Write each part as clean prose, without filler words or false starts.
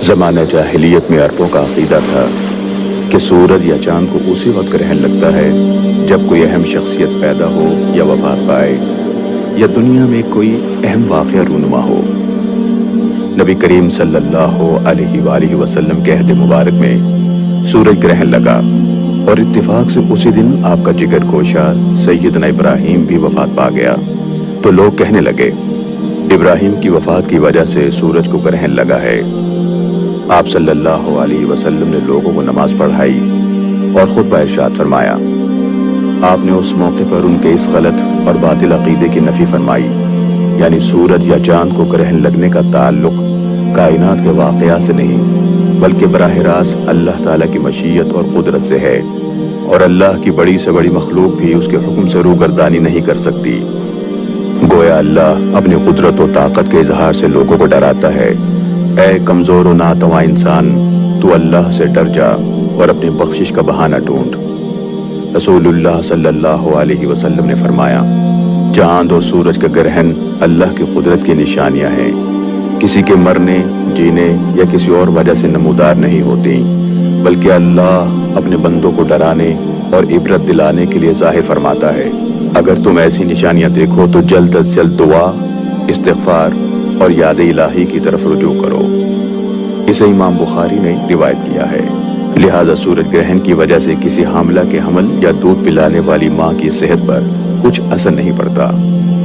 زمانہ جاہلیت میں عربوں کا عقیدہ تھا کہ سورج یا چاند کو اسی وقت گرہن لگتا ہے جب کوئی اہم شخصیت پیدا ہو یا وفات پائے یا دنیا میں کوئی اہم واقعہ رونما ہو۔ نبی کریم صلی اللہ علیہ وآلہ وسلم کے عہد مبارک میں سورج گرہن لگا اور اتفاق سے اسی دن آپ کا جگر گوشہ سیدنا ابراہیم بھی وفات پا گیا۔ تو لوگ کہنے لگے ابراہیم کی وفات کی وجہ سے سورج کو گرہن لگا ہے۔ آپ صلی اللہ علیہ وسلم نے لوگوں کو نماز پڑھائی اور خطبہ ارشاد فرمایا۔ آپ نے اس موقع پر ان کے اس غلط اور باطل عقیدے کی نفی فرمائی، یعنی سورج یا چاند کو گرہن لگنے کا تعلق کائنات کے واقعات سے نہیں بلکہ براہ راست اللہ تعالیٰ کی مشیت اور قدرت سے ہے، اور اللہ کی بڑی سے بڑی مخلوق بھی اس کے حکم سے روگردانی نہیں کر سکتی۔ گویا اللہ اپنی قدرت و طاقت کے اظہار سے لوگوں کو ڈراتا ہے، اے کمزور و ناتواں انسان، تو اللہ سے ڈر جا اور اپنی بخشش کا بہانہ ڈھونڈ۔ رسول اللہ صلی اللہ علیہ وسلم نے فرمایا، چاند اور سورج کا گرہن اللہ کی قدرت کی نشانیاں ہیں، کسی کے مرنے، جینے یا کسی اور وجہ سے نمودار نہیں ہوتی، بلکہ اللہ اپنے بندوں کو ڈرانے اور عبرت دلانے کے لیے ظاہر فرماتا ہے۔ اگر تم ایسی نشانیاں دیکھو تو جلد از جلد دعا، استغفار اور یاد الہی کی طرف رجوع کرو۔ اسے امام بخاری نے روایت کیا ہے۔ لہذا سورج گرہن کی وجہ سے کسی حاملہ کے حمل یا دودھ پلانے والی ماں کی صحت پر کچھ اثر نہیں پڑتا۔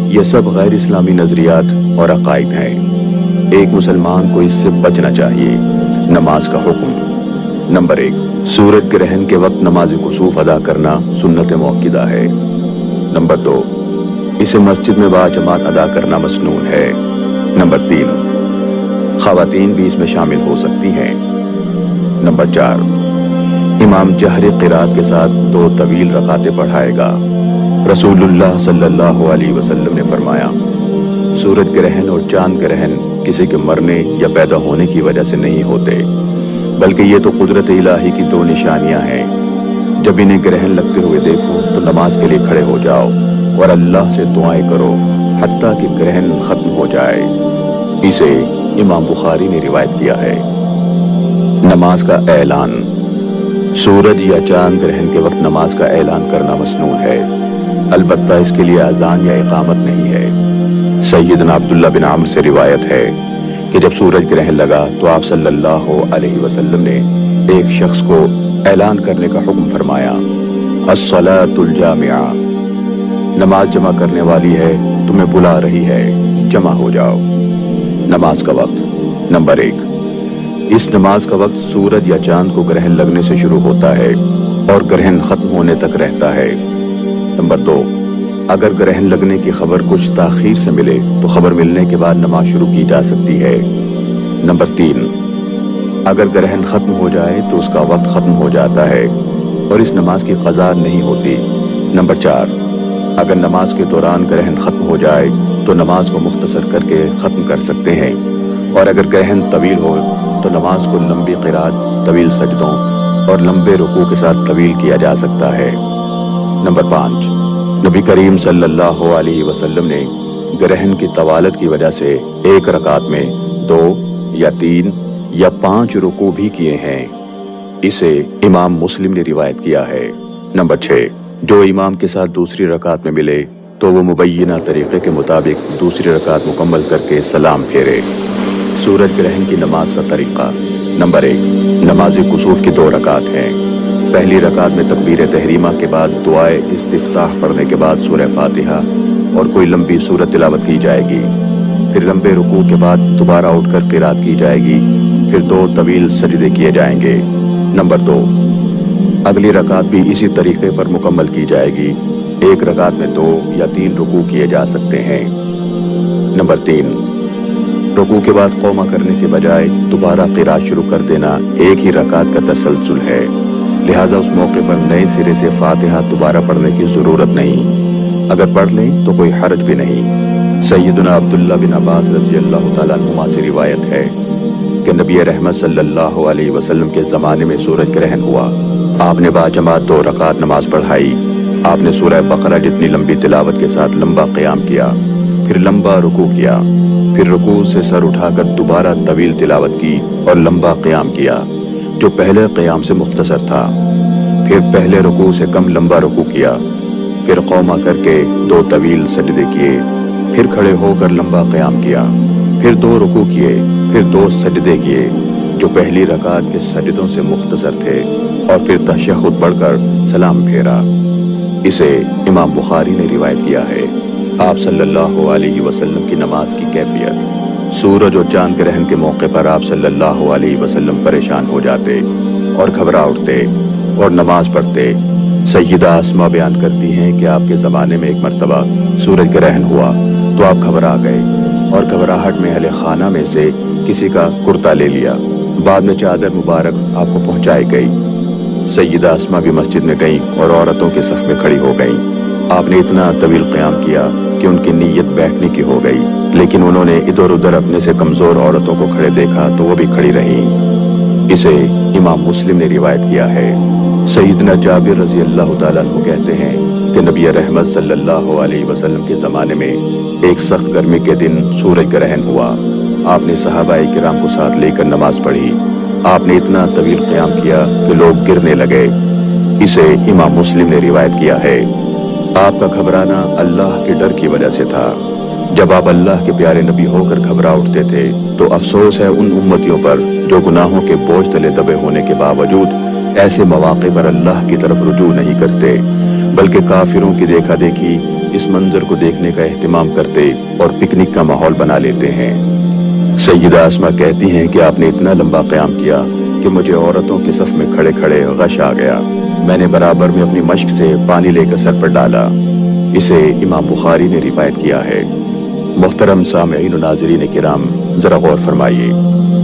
یہ سب غیر اسلامی نظریات اور عقائد ہیں۔ ایک مسلمان کو اس سے بچنا چاہیے۔ نماز کا حکم۔ نمبر 1، سورج گرہن کے وقت نماز کسوف ادا کرنا سنت موقدہ ہے۔ نمبر 2، اسے مسجد میں باجماعت ادا کرنا مسنون ہے۔ نمبر 3، خواتین بھی اس میں شامل ہو سکتی ہیں۔ نمبر 4، امام جہر قرات کے ساتھ 2 طویل رکعتیں پڑھائے گا۔ رسول اللہ صلی اللہ علیہ وسلم نے فرمایا، سورج گرہن اور چاند گرہن کسی کے مرنے یا پیدا ہونے کی وجہ سے نہیں ہوتے، بلکہ یہ تو قدرت الہی کی 2 نشانیاں ہیں۔ جب انہیں گرہن لگتے ہوئے دیکھو تو نماز کے لیے کھڑے ہو جاؤ اور اللہ سے دعائیں کرو حتیٰ کہ گرہن ختم ہو جائے۔ اسے امام بخاری نے روایت کیا ہے۔ نماز کا اعلان۔ سورج یا چاند گرہن کے وقت نماز کا اعلان کرنا مسنون ہے، البتہ اس کے لیے اذان یا اقامت نہیں ہے۔ سیدنا عبداللہ بن عمرو سے روایت ہے کہ جب سورج گرہن لگا تو آپ صلی اللہ علیہ وسلم نے ایک شخص کو اعلان کرنے کا حکم فرمایا، الصلاۃ الجامعہ، نماز جمع کرنے والی ہے، تمہیں بلا رہی ہے، جمع ہو جاؤ۔ نماز کا وقت۔ نمبر 1، اس نماز کا وقت سورج یا چاند کو گرہن لگنے سے شروع ہوتا ہے اور گرہن ختم ہونے تک رہتا ہے۔ نمبر 2، اگر گرہن لگنے کی خبر کچھ تاخیر سے ملے تو خبر ملنے کے بعد نماز شروع کی جا سکتی ہے۔ نمبر 3، اگر گرہن ختم ہو جائے تو اس کا وقت ختم ہو جاتا ہے اور اس نماز کی قضا نہیں ہوتی۔ نمبر 4، اگر نماز کے دوران گرہن ختم ہو جائے تو نماز کو مختصر کر کے ختم کر سکتے ہیں، اور اگر گرہن طویل ہو تو نماز کو لمبی قرات، طویل سجدوں اور لمبے رکوع کے ساتھ طویل کیا جا سکتا ہے۔ نمبر 5، نبی کریم صلی اللہ علیہ وسلم نے گرہن کی طوالت کی وجہ سے ایک رکعت میں 2 یا 3 یا 5 رکوع بھی کیے ہیں۔ اسے امام مسلم نے روایت کیا ہے۔ نمبر 6، جو امام کے ساتھ دوسری رکعت میں ملے تو وہ مبینہ طریقے کے مطابق دوسری رکعت مکمل کر کے سلام پھیرے۔ سورج گرہن کی نماز کا طریقہ۔ نمبر 1، نماز کسوف کی 2 رکعت ہیں۔ پہلی رکعت میں تکبیر تحریمہ کے بعد دعائے استفتاح پڑھنے کے بعد سورہ فاتحہ اور کوئی لمبی سورت تلاوت کی جائے گی، پھر لمبے رکوع کے بعد دوبارہ اٹھ کر قرات کی جائے گی، پھر 2 طویل سجدے کیے جائیں گے۔ نمبر 2، اگلی رکعت بھی اسی طریقے پر مکمل کی جائے گی، ایک رکعت میں 2 یا 3 رکوع کیے جا سکتے ہیں۔ نمبر 3، رکوع کے بعد قومہ کرنے کے بجائے دوبارہ قرات شروع کر دینا ایک ہی رکعت کا تسلسل ہے، لہذا اس موقع پر نئے سرے سے فاتحہ دوبارہ پڑھنے کی ضرورت نہیں، اگر پڑھ لیں تو کوئی حرج بھی نہیں۔ سیدنا عبداللہ بن عباس رضی اللہ تعالیٰ عنہما سے روایت ہے کہ نبی رحمت صلی اللہ علیہ وسلم کے زمانے میں سورج گرہن ہوا، آپ نے باجماعت 2 رکعت نماز پڑھائی، آپ نے سورہ بقرہ جتنی لمبی تلاوت کے ساتھ لمبا قیام کیا، پھر لمبا رکوع کیا، پھر رکوع سے سر اٹھا کر دوبارہ طویل تلاوت کی اور لمبا قیام کیا جو پہلے قیام سے مختصر تھا، پھر پہلے رکوع سے کم لمبا رکوع کیا، پھر قوما کر کے 2 طویل سجدے کیے، پھر کھڑے ہو کر لمبا قیام کیا، پھر 2 رکوع کیے، پھر 2 سجدے کیے جو پہلی رکعت کے سجدوں سے مختصر تھے، اور پھر تشہد پڑھ کر سلام پھیرا۔ اسے امام بخاری نے روایت کیا ہے۔ آپ صلی اللہ علیہ وسلم کی نماز کی کیفیت۔ سورج اور چاند گرہن کے موقع پر آپ صلی اللہ علیہ وسلم پریشان ہو جاتے اور گھبرا اٹھتے اور نماز پڑھتے۔ سیدہ اسما بیان کرتی ہیں کہ آپ کے زمانے میں ایک مرتبہ سورج گرہن ہوا تو آپ گھبرا گئے اور گھبراہٹ میں اہل خانہ میں سے کسی کا کرتا لے لیا۔ بعد میں چادر مبارک آپ کو پہنچائی گئی۔ سیدہ اسما بھی مسجد میں گئیں اور عورتوں کے صف میں کھڑی ہو گئیں۔ آپ نے اتنا طویل قیام کیا کہ ان کی نیت بیٹھنے کی ہو گئی، لیکن انہوں نے ادھر ادھر اپنے سے کمزور عورتوں کو کھڑے دیکھا تو وہ بھی کھڑی رہیں۔ اسے امام مسلم نے روایت کیا ہے۔ سیدنا جابر رضی اللہ تعالیٰ عنہ کہتے ہیں کہ نبی رحمت صلی اللہ علیہ وسلم کے زمانے میں ایک سخت گرمی کے دن سورج گرہن ہوا۔ آپ نے صحابہ کرام کو ساتھ لے کر نماز پڑھی۔ آپ نے اتنا طویل قیام کیا کہ لوگ گرنے لگے۔ اسے امام مسلم نے روایت کیا ہے۔ آپ کا گھبرانا اللہ کے ڈر کی وجہ سے تھا۔ جب آپ اللہ کے پیارے نبی ہو کر گھبرا اٹھتے تھے تو افسوس ہے ان امتیوں پر جو گناہوں کے بوجھ تلے دبے ہونے کے باوجود ایسے مواقع پر اللہ کی طرف رجوع نہیں کرتے، بلکہ کافروں کی دیکھا دیکھی اس منظر کو دیکھنے کا اہتمام کرتے اور پکنک کا ماحول بنا لیتے ہیں۔ سیدہ اسما کہتی ہیں کہ آپ نے اتنا لمبا قیام کیا کہ مجھے عورتوں کے صف میں کھڑے کھڑے غش آ گیا۔ میں نے برابر میں اپنی مشق سے پانی لے کر سر پر ڈالا۔ اسے امام بخاری نے روایت کیا ہے۔ محترم سامعین و ناظرین کرام، ذرا غور فرمائیے،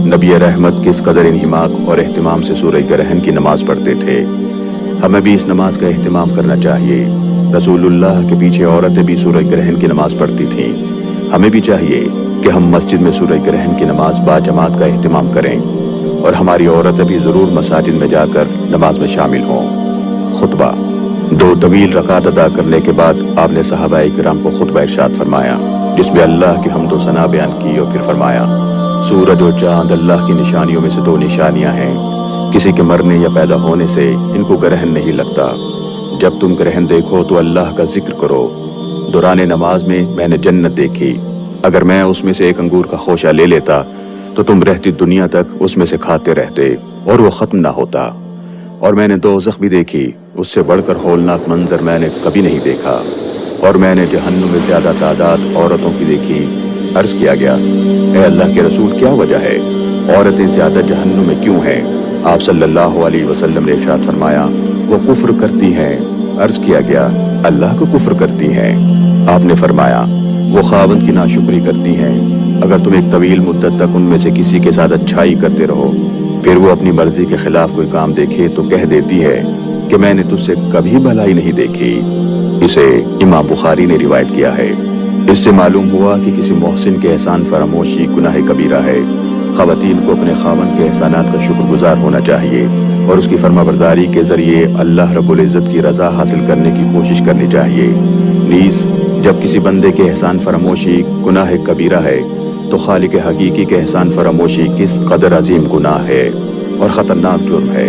نبی رحمت کس قدر انہماک اور اہتمام سے سورج گرہن کی نماز پڑھتے تھے۔ ہمیں بھی اس نماز کا اہتمام کرنا چاہیے۔ رسول اللہ کے پیچھے عورتیں بھی سورج گرہن کی نماز پڑھتی تھیں۔ ہمیں بھی چاہیے کہ ہم مسجد میں سورج گرہن کی نماز باجماعت کا اہتمام کریں اور ہماری عورتیں بھی ضرور مساجد میں جا کر نماز میں شامل ہوں۔ خطبہ۔ 2 طویل رکعت ادا کرنے کے بعد آپ نے صحابہ کرام کو خطبہ ارشاد فرمایا، جس میں اللہ کی حمد و ثنا بیان کی اور پھر فرمایا، سورج اور چاند اللہ کی نشانیوں میں سے 2 نشانیاں ہیں۔ کسی کے مرنے یا پیدا ہونے سے ان کو گرہن نہیں لگتا۔ جب تم گرہن دیکھو تو اللہ کا ذکر کرو۔ دوران نماز میں نے جنت دیکھی۔ اگر میں اس میں سے ایک انگور کا خوشہ لے لیتا تو تم رہتی دنیا تک اس میں سے کھاتے رہتے اور وہ ختم نہ ہوتا۔ اور میں نے دوزخ بھی دیکھی، اس سے بڑھ کر ہولناک منظر میں نے کبھی نہیں دیکھا۔ اور میں نے جہنم میں زیادہ تعداد عورتوں کی دیکھی۔ عرض کیا گیا، اے اللہ کے رسول، کیا وجہ ہے؟ عورتیں زیادہ جہنم میں کیوں ہیں؟ آپ صلی اللہ علیہ وسلم نے ارشاد فرمایا، وہ کفر کرتی ہیں۔ عرض کیا گیا، اللہ کو کفر کرتی ہیں؟ آپ نے فرمایا، وہ خاوند کی ناشکری کرتی ہیں۔ اگر تم ایک طویل مدت تک ان میں سے کسی کے ساتھ اچھائی کرتے رہو، پھر وہ اپنی مرضی کے خلاف کوئی کام دیکھے تو کہہ دیتی ہے کہ میں نے تجھ سے کبھی بھلائی نہیں دیکھی۔ اسے امام بخاری نے روایت کیا ہے۔ اس سے معلوم ہوا کہ کسی محسن کے احسان فراموشی گناہ کبیرہ ہے۔ خواتین کو اپنے خاوند کے احسانات کا شکر گزار ہونا چاہیے اور اس کی فرما برداری کے ذریعے اللہ رب العزت کی رضا حاصل کرنے کی کوشش کرنی چاہیے۔ نیز جب کسی بندے کے احسان فراموشی گناہ کبیرہ ہے تو خالق حقیقی کے احسان فراموشی کس قدر عظیم گناہ ہے اور خطرناک جرم ہے۔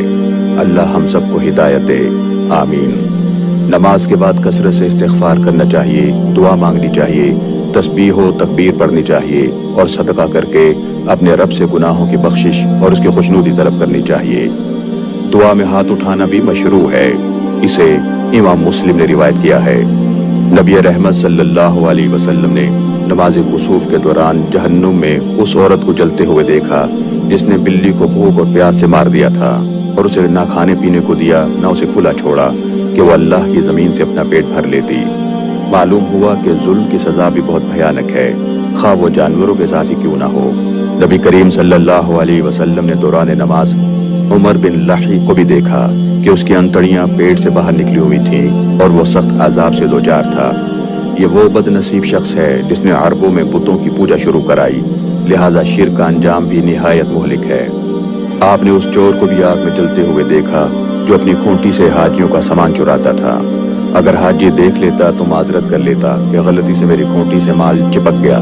اللہ ہم سب کو ہدایت دے، آمین۔ نماز کے بعد کثرت سے استغفار کرنا چاہیے، دعا مانگنی چاہیے، تسبیح و تکبیر پڑھنی چاہیے اور صدقہ کر کے اپنے رب سے گناہوں کی بخشش اور اس کی خوشنودی طلب کرنی چاہیے۔ دعا میں ہاتھ اٹھانا بھی مشروع ہے۔ اسے امام مسلم نے روایت کیا ہے۔ نبی رحمت صلی اللہ علیہ وسلم نے نماز کسوف کے دوران جہنم میں اس عورت کو جلتے ہوئے دیکھا جس نے بلی کو بھوک اور پیاس سے مار دیا تھا اور اسے نہ کھانے پینے کو دیا نہ اسے کھلا چھوڑا کہ وہ اللہ کی زمین سے اپنا پیٹ بھر لیتی۔ معلوم ہوا کہ ظلم کی سزا بھی بہت بھیانک ہے، خواہ وہ جانوروں کے ساتھ ہی کیوں نہ ہو۔ نبی کریم صلی اللہ علیہ وسلم نے دوران نماز عمر بن لحی کو بھی دیکھا کہ اس کی انتڑیاں پیٹ سے باہر نکلی ہوئی تھیں اور وہ سخت عذاب سے دوچار تھا۔ یہ وہ بد نصیب شخص ہے جس نے عربوں میں بتوں کی پوجا شروع کرائی، لہذا شرک کا انجام بھی نہایت مہلک ہے۔ آپ نے اس چور کو بھی آگ میں جلتے ہوئے دیکھا جو اپنی کھونٹی سے حاجیوں کا سامان چراتا تھا۔ اگر حاجی دیکھ لیتا تو معذرت کر لیتا کہ غلطی سے میری کھوٹی سے مال چپک گیا،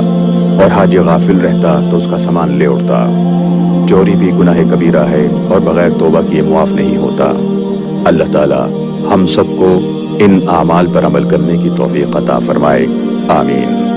اور حاجی غافل رہتا تو اس کا سامان لے اڑتا۔ چوری بھی گناہ کبیرہ ہے اور بغیر توبہ کیے معاف نہیں ہوتا۔ اللہ تعالی ہم سب کو ان اعمال پر عمل کرنے کی توفیق عطا فرمائے، آمین۔